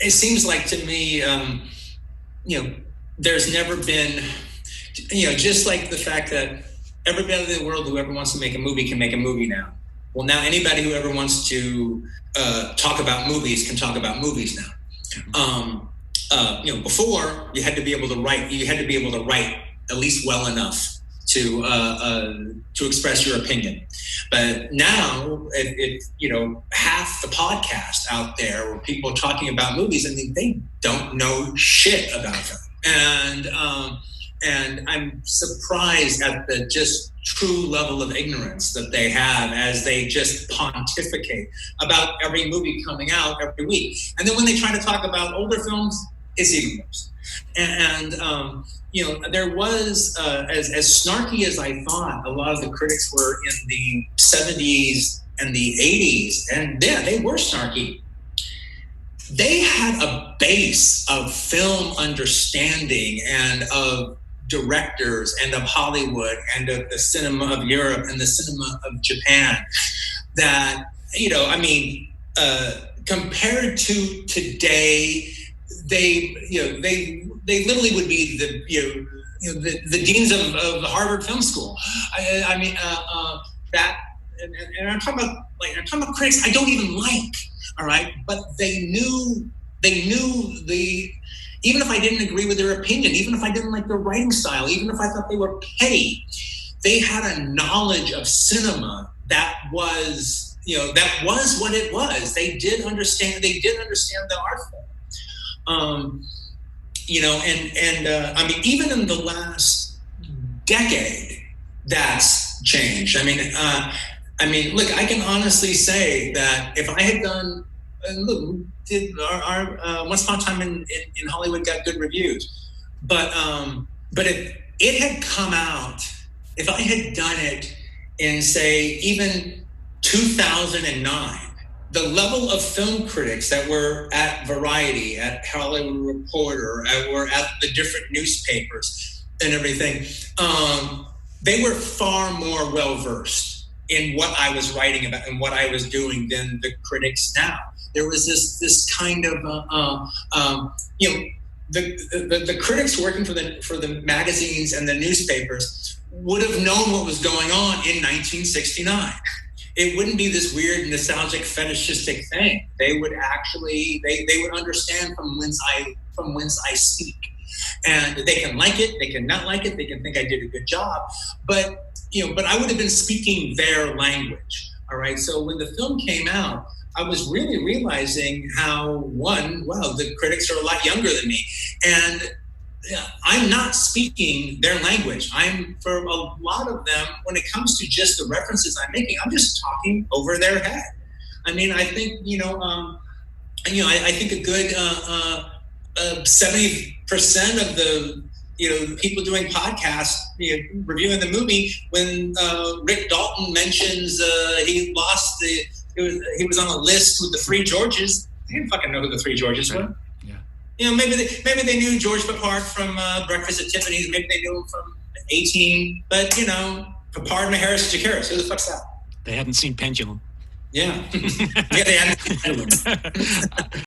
it seems like to me, there's never been, just like the fact that everybody in the world who ever wants to make a movie can make a movie now. Well, now anybody who ever wants to talk about movies can talk about movies now. Before you had to be able to write. You had to be able to write at least well enough to express your opinion. But now, half the podcast out there where people are talking about movies, I mean, they don't know shit about them, and I'm surprised at the just true level of ignorance that they have as they just pontificate about every movie coming out every week. And then when they try to talk about older films, it's even worse. And there was, as snarky as I thought a lot of the critics were in the 70s and the 80s, and yeah, they were snarky. They had a base of film understanding and of directors and of Hollywood and of the cinema of Europe and the cinema of Japan that, compared to today, they literally would be the deans of the Harvard Film School. And I'm talking about critics I don't even like. All right, but they knew even if I didn't agree with their opinion, even if I didn't like their writing style, even if I thought they were petty, they had a knowledge of cinema that was what it was. They did understand the art form. Even in the last decade, that's changed. Look, I can honestly say that if I had done, did our Once Upon a Time in Hollywood got good reviews, but if it had come out, if I had done it in, say, even 2009, the level of film critics that were at Variety, at Hollywood Reporter, were at the different newspapers and everything, they were far more well-versed in what I was writing about and what I was doing than the critics now. There was this kind of the critics working for the magazines and the newspapers would have known what was going on in 1969. It wouldn't be this weird nostalgic fetishistic thing. They would actually they would understand from whence I speak, and they can like it, they can not like it, they can think I did a good job, but I would have been speaking their language. All right. So when the film came out, I was really realizing how, the critics are a lot younger than me. And I'm not speaking their language. For a lot of them, when it comes to just the references I'm making, I'm just talking over their head. I mean, I think, I think a good 70% of the people doing podcasts, reviewing the movie, when Rick Dalton mentions he was on a list with the Three Georges. They didn't fucking know who the Three Georges were. Yeah. Maybe they knew George Peppard from Breakfast at Tiffany's. Maybe they knew him from 18. But Peppard and Harris Jacaris. Who the fuck's that? They hadn't seen Pendulum. Yeah. Yeah, they hadn't seen Pendulum.